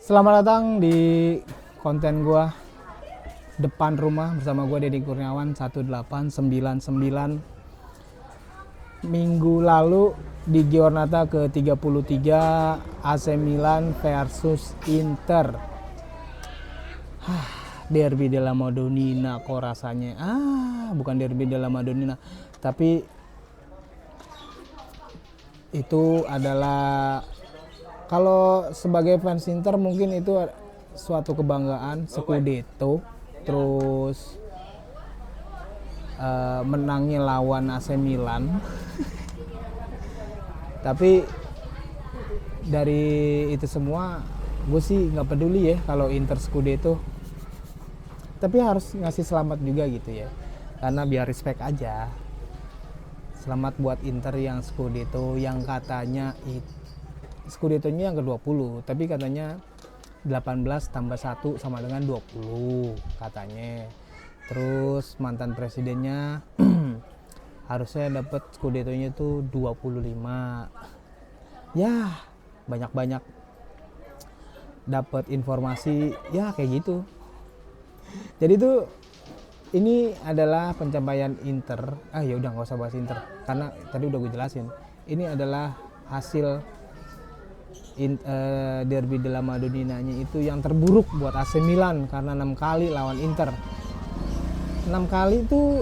Selamat datang di konten gua depan rumah bersama gua Deddy Kurniawan 1899. Minggu lalu di Giornata ke-33 AC Milan versus Inter. Derby della Madonnina kok rasanya. Bukan Derby della Madonnina, tapi itu adalah, kalau sebagai fans Inter mungkin itu suatu kebanggaan, Scudetto, terus menangnya lawan AC Milan. Tapi dari itu semua gue sih nggak peduli ya kalau Inter Scudetto, tapi harus ngasih selamat juga gitu ya, karena biar respect aja. Selamat buat Inter yang Scudetto, yang katanya Scudetto-nya yang ke-20, tapi katanya 18 tambah 1 sama dengan 20 katanya. Terus mantan presidennya harusnya dapat Scudetto-nya tuh 25. Ya, banyak-banyak dapat informasi ya kayak gitu. Jadi tuh ini adalah pencapaian Inter. Ya udah nggak usah bahas Inter karena tadi udah gue jelasin. Ini adalah hasil Derby della Madonnina-nya itu yang terburuk buat AC Milan karena 6 kali lawan Inter. 6 kali itu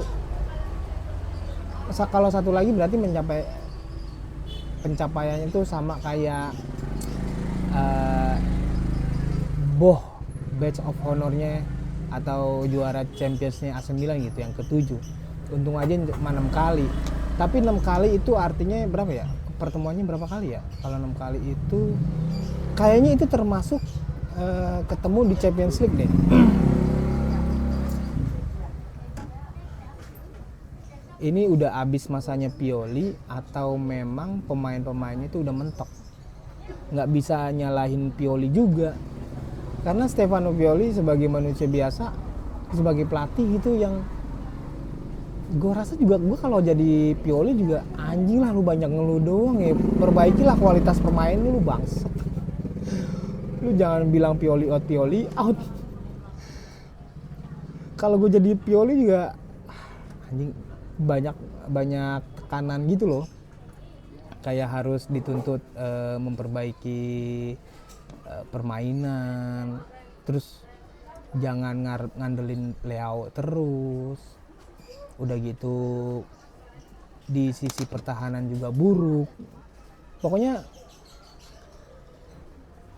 kalau satu lagi berarti pencapaiannya itu sama kayak badge of honor-nya atau juara Champions-nya AC Milan gitu, yang ke-7. Untung aja 6 kali. Tapi 6 kali itu artinya berapa ya? Pertemuannya berapa kali ya? Kalau 6 kali itu kayaknya itu termasuk ketemu di Champions League deh. Ini udah abis masanya Pioli atau memang pemain-pemainnya itu udah mentok? Nggak bisa nyalahin Pioli juga, karena Stefano Pioli sebagai manusia biasa, sebagai pelatih gitu, yang gue rasa juga gue kalau jadi Pioli juga anjing lah, lu banyak ngeluh doang ya, perbaikilah kualitas permain lu bangsat. Lu jangan bilang Pioli out. Kalau gue jadi Pioli juga anjing, banyak tekanan gitu loh, kayak harus dituntut memperbaiki permainan, terus jangan ngandelin Leao terus. Udah gitu di sisi pertahanan juga buruk. Pokoknya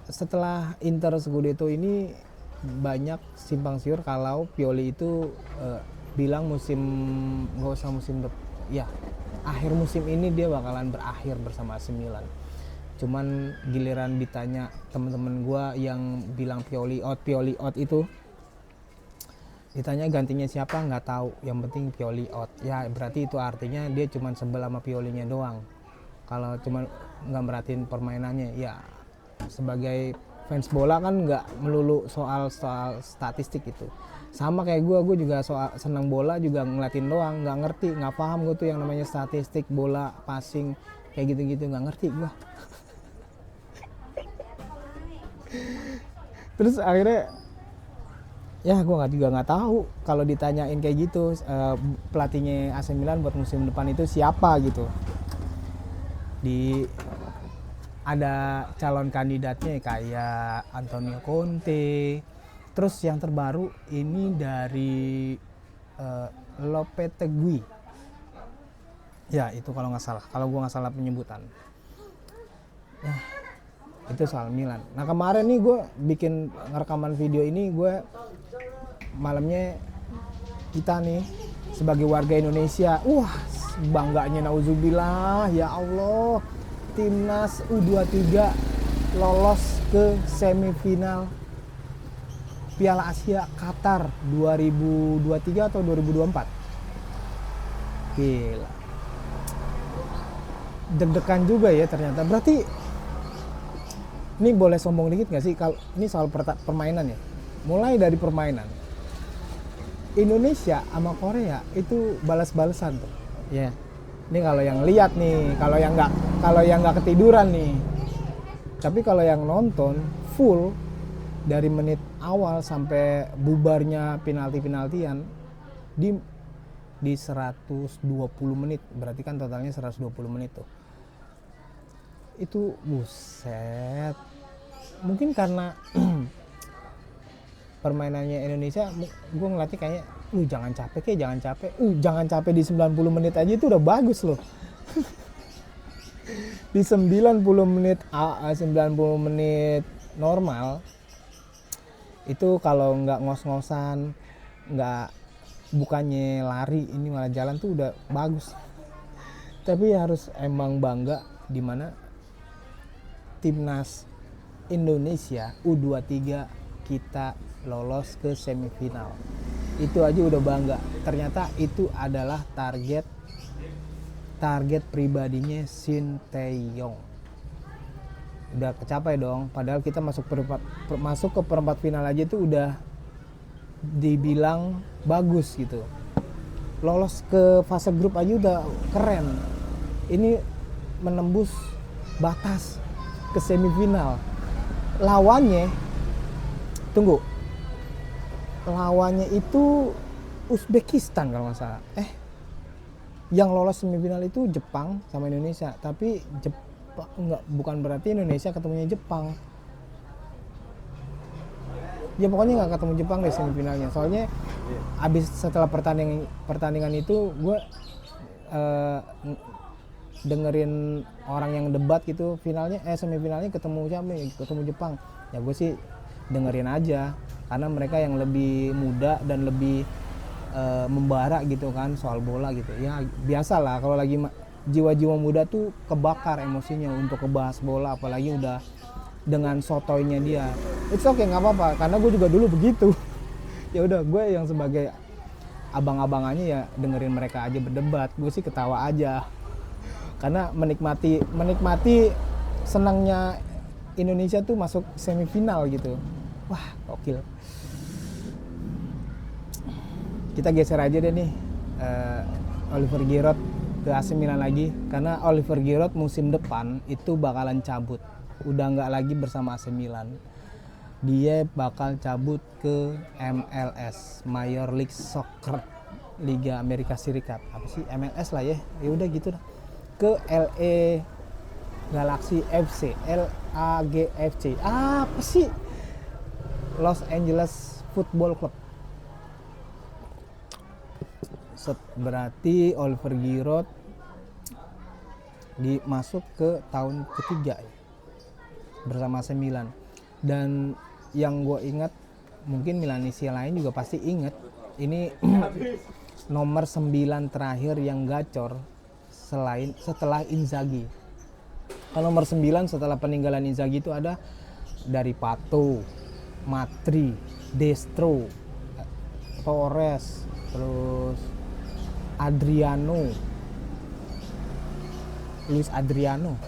setelah Inter Scudetto ini banyak simpang siur kalau Pioli itu bilang akhir musim ini dia bakalan berakhir bersama AC Milan. Cuman giliran ditanya teman-teman gue yang bilang Pioli out itu, ditanya gantinya siapa, nggak tahu, yang penting Pioli out. Ya berarti itu artinya dia cuma sebel sama Piolinya doang. Kalau cuma nggak merhatiin permainannya, ya sebagai fans bola kan nggak melulu soal statistik itu. Sama kayak gue juga soal senang bola juga ngeliatin doang, nggak ngerti, nggak paham gue tuh yang namanya statistik bola, passing kayak gitu-gitu, nggak ngerti gue. Terus akhirnya ya gue juga nggak tahu kalau ditanyain kayak gitu, pelatihnya AC Milan buat musim depan itu siapa gitu. Ada calon kandidatnya kayak Antonio Conte. Terus yang terbaru ini dari Lopetegui. Ya itu kalau gue nggak salah penyebutan. Itu soal Milan. Nah kemarin nih gue bikin rekaman video ini, gue malamnya kita nih sebagai warga Indonesia, bangganya nauzubillah, ya Allah, timnas U23 lolos ke semifinal Piala Asia Qatar 2023 atau 2024. Gila, deg-degan juga ya ternyata. Berarti ini boleh sombong dikit gak sih kalau ini soal permainan ya? Mulai dari permainan, Indonesia sama Korea itu balas-balasan tuh. Ya. Ini kalau yang lihat nih, kalau yang nggak ketiduran nih. Tapi kalau yang nonton full, dari menit awal sampai bubarnya penalti-penaltian di 120 menit, berarti kan totalnya 120 menit tuh. Itu buset. Mungkin karena permainannya Indonesia, gue ngeliatnya kayak jangan capek di 90 menit aja itu udah bagus loh. Di 90 menit normal itu kalau nggak ngos-ngosan, nggak bukannya lari, ini malah jalan tuh udah bagus. Tapi harus emang bangga dimana timnas Indonesia U23 kita lolos ke semifinal. Itu aja udah bangga. Ternyata itu adalah target pribadinya Sinteyong. Udah kecapai dong. Padahal kita masuk ke perempat final aja itu udah dibilang bagus gitu. Lolos ke fase grup aja udah keren. Ini menembus batas ke semifinal. Lawannya itu Uzbekistan kalau nggak salah. Yang lolos semifinal itu Jepang sama Indonesia, tapi bukan berarti Indonesia ketemunya Jepang. Ya pokoknya nggak ketemu Jepang di semifinalnya. Soalnya abis setelah pertandingan itu gue dengerin orang yang debat gitu, semifinalnya ketemu siapa? Ketemu Jepang. Ya gue sih dengerin aja karena mereka yang lebih muda dan lebih membara gitu kan soal bola gitu. Ya biasalah kalau lagi jiwa-jiwa muda tuh kebakar emosinya untuk ngebahas bola, apalagi udah dengan sotoynya dia. It's okay, nggak apa-apa karena gue juga dulu begitu. Ya udah, gue yang sebagai abang-abangannya ya dengerin mereka aja berdebat, gue sih ketawa aja karena menikmati senangnya Indonesia tuh masuk semifinal gitu. Wah, gokil. Kita geser aja deh nih Oliver Giroud ke AC Milan lagi, karena Oliver Giroud musim depan itu bakalan cabut, udah nggak lagi bersama AC Milan. Dia bakal cabut ke MLS, Major League Soccer, Liga Amerika Serikat. Apa sih MLS lah ya? Ya udah gitu dah. Ke LA Galaxy FC, LAGFC. Apa sih? Los Angeles Football Club. Berarti Oliver Giroud masuk ke tahun ketiga ya, bersama AC Milan. Dan yang gue ingat, mungkin Milanisia lain juga pasti ingat, ini nomor 9 terakhir yang gacor setelah Inzaghi. Kalau nomor 9 setelah peninggalan Inzaghi itu ada dari Pato, Matri, Destro, Torres, terus Luis Adriano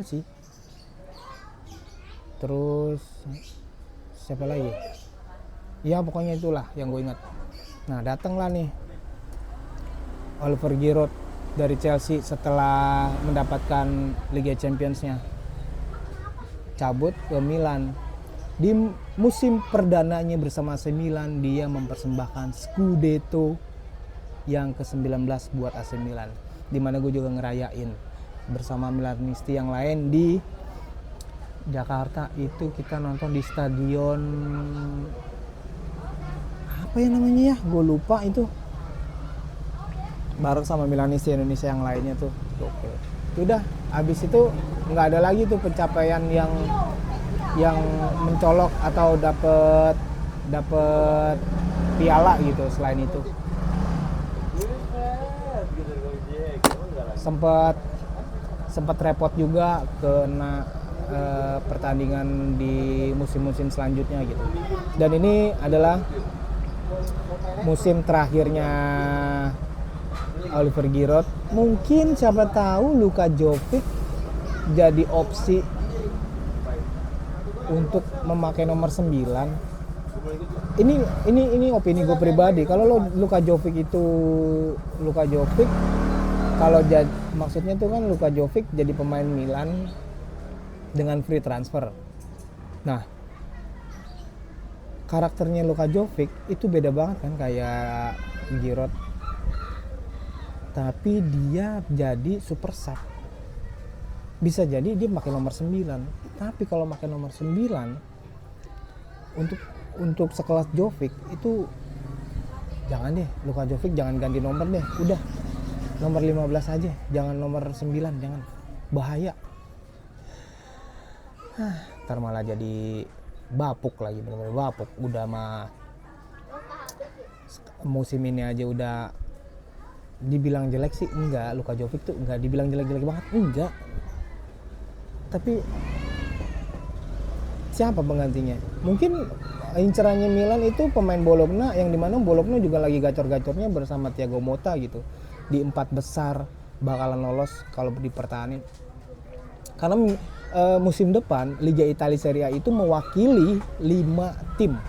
sih. Terus siapa lagi? Ya pokoknya itulah yang gue ingat. Nah, datanglah nih Oliver Giroud dari Chelsea setelah mendapatkan Liga Champions-nya. Cabut ke Milan. Di musim perdananya bersama AC Milan, dia mempersembahkan Scudetto yang ke-19 buat AC Milan, dimana gue juga ngerayain bersama Milanisti yang lain di Jakarta. Itu kita nonton di stadion apa ya namanya ya, gue lupa itu, bareng sama Milanisti Indonesia yang lainnya tuh. Oke. Udah, habis itu nggak ada lagi tuh pencapaian yang mencolok atau dapet piala gitu selain itu. Sempat repot juga kena pertandingan di musim-musim selanjutnya gitu. Dan ini adalah musim terakhirnya Oliver Giroud. Mungkin siapa tahu Luka Jovic jadi opsi untuk memakai nomor 9. Ini opini gue pribadi. Kalau Luka Jovic kalau maksudnya tuh kan Luka Jovic jadi pemain Milan dengan free transfer. Nah, karakternya Luka Jovic itu beda banget kan kayak Giroud. Tapi dia jadi super sub. Bisa jadi dia pakai nomor 9. Tapi kalau pakai nomor 9 untuk sekelas Jovic itu jangan deh, Luka Jovic jangan ganti nomor deh. Udah nomor 15 aja, jangan nomor 9, jangan. Bahaya. Ntar malah jadi bapuk lagi, bener-bener bapuk. Udah mah musim ini aja udah dibilang jelek sih enggak, Luka Jovic tuh enggak dibilang jelek-jelek banget, enggak. Tapi siapa penggantinya? Mungkin incerannya Milan itu pemain Bologna, yang dimana Bologna juga lagi gacor-gacornya bersama Thiago Motta gitu. Di 4 besar bakalan lolos kalau dipertahanin. Karena musim depan Liga Italia Serie A itu mewakili 5 tim.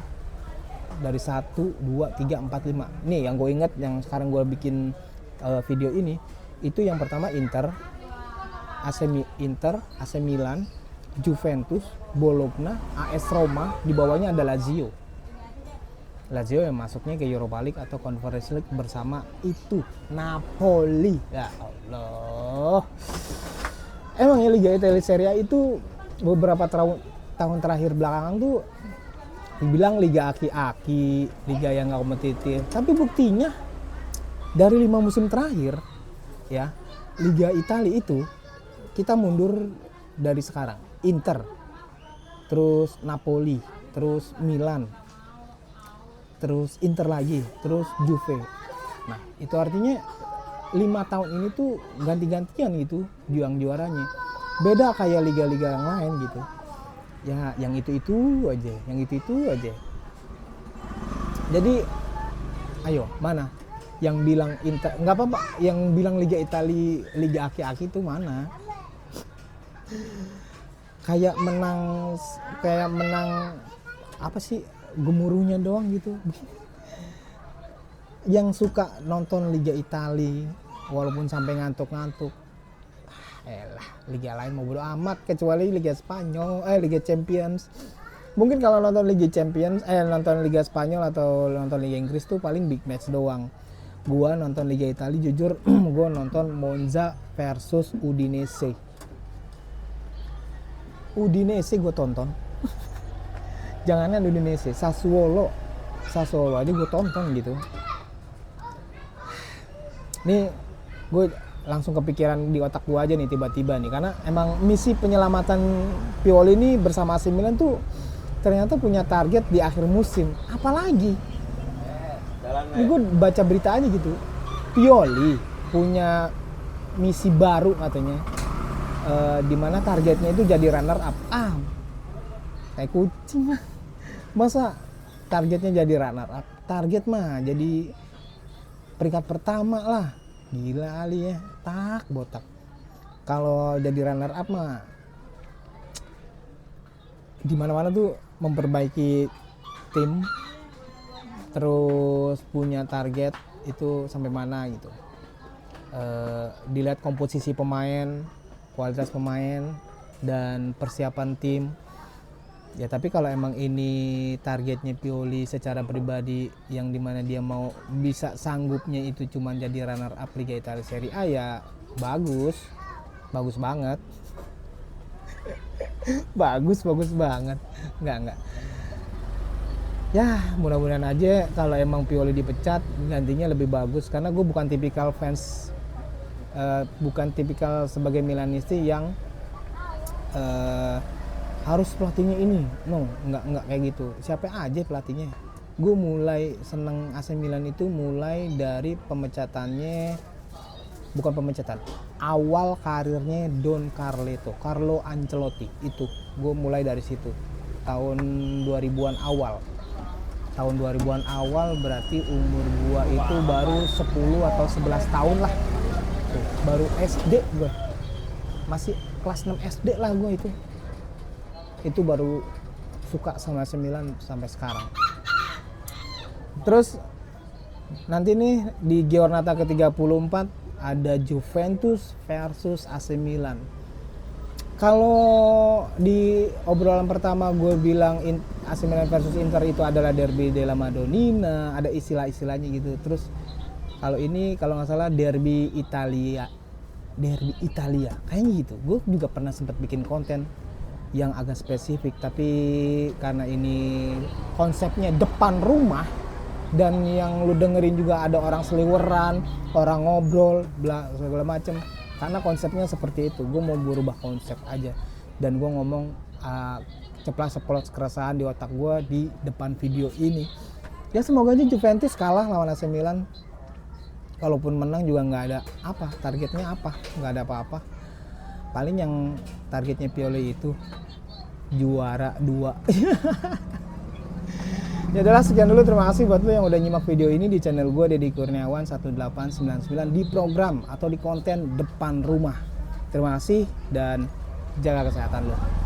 Dari 1, 2, 3, 4, 5. Nih yang gue inget, yang sekarang gue bikin video ini, itu yang pertama Inter, AC Milan, Juventus, Bologna, AS Roma, di bawahnya ada Lazio. Lazio yang masuknya ke Europa League atau Conference League bersama itu Napoli. Ya Allah. Emang ya Liga Italia Serie A itu beberapa tahun terakhir belakangan tuh dibilang liga aki-aki, liga yang gak kompetitif. Tapi buktinya dari 5 musim terakhir ya, Liga Italia itu kita mundur dari sekarang. Inter, terus Napoli, terus Milan, terus Inter lagi, terus Juve. Nah, itu artinya 5 tahun ini tuh ganti-gantian gitu juaranya. Beda kayak liga-liga yang lain gitu. Ya, yang itu aja. Jadi, ayo, mana? Yang bilang Inter, nggak apa-apa, yang bilang Liga Italia, Liga aki-aki itu mana? Kayak menang apa sih, gemuruhnya doang gitu. Yang suka nonton Liga Italia walaupun sampai ngantuk-ngantuk, elah, liga lain mau bodo amat kecuali Liga Spanyol, Liga Champions. Mungkin kalau nonton Liga Champions, nonton Liga Spanyol atau nonton Liga Inggris tuh paling big match doang. Gua nonton Liga Italia jujur gua nonton Monza versus Udinese. Udinese gue tonton. Jangankan Udinese, Sassuolo aja gue tonton gitu. Nih gue langsung kepikiran di otak gue aja nih tiba-tiba nih, karena emang misi penyelamatan Pioli ini bersama AC Milan tuh ternyata punya target di akhir musim. Apalagi ini gue baca berita aja gitu, Pioli punya misi baru katanya, dimana targetnya itu jadi runner up. Kayak kucing lah, masa targetnya jadi runner up? Target mah jadi peringkat pertama lah. Gila Ali ya, tak botak. Kalau jadi runner up mah di mana-mana tuh memperbaiki tim, terus punya target itu sampai mana gitu. Dilihat komposisi pemain, kualitas pemain, dan persiapan tim. Ya tapi kalau emang ini targetnya Pioli secara pribadi, yang dimana dia mau bisa sanggupnya itu cuma jadi runner up Liga Italia Serie A, ya bagus banget. bagus banget. Enggak. Ya mudah-mudahan aja kalau emang Pioli dipecat gantinya lebih bagus, karena gue bukan tipikal fans, bukan tipikal sebagai Milanisti yang harus pelatihnya ini, enggak kayak gitu. Siapa aja pelatihnya. Gue mulai seneng AC Milan itu mulai dari awal karirnya Don Carlo Ancelotti. Itu gue mulai dari situ, tahun 2000-an awal berarti umur gue itu baru 10 atau 11 tahun lah. Tuh, baru SD gue, masih kelas 6 SD lah gue itu baru suka sama AC Milan sampai sekarang. Terus nanti nih di Giornata ke-34 ada Juventus versus AC Milan. Kalau di obrolan pertama gue bilang AC Milan versus Inter itu adalah derby della Madonnina, ada istilah-istilahnya gitu. Terus kalau ini kalau nggak salah derby Italia kayaknya gitu. Gue juga pernah sempat bikin konten yang agak spesifik, tapi karena ini konsepnya depan rumah dan yang lu dengerin juga ada orang seliweran, orang ngobrol, segala macem. Karena konsepnya seperti itu, gue mau berubah konsep aja. Dan gue ngomong ceplas-ceplos keresahan di otak gue di depan video ini. Ya semoga aja Juventus kalah lawan AC Milan. Kalaupun menang juga nggak ada apa, targetnya apa, nggak ada apa-apa. Paling yang targetnya Pioli itu juara 2. Ya adalah sekian dulu, terima kasih buat lo yang udah nyimak video ini di channel gue Deddy Kurniawan 1899 di program atau di konten depan rumah. Terima kasih dan jaga kesehatan lo.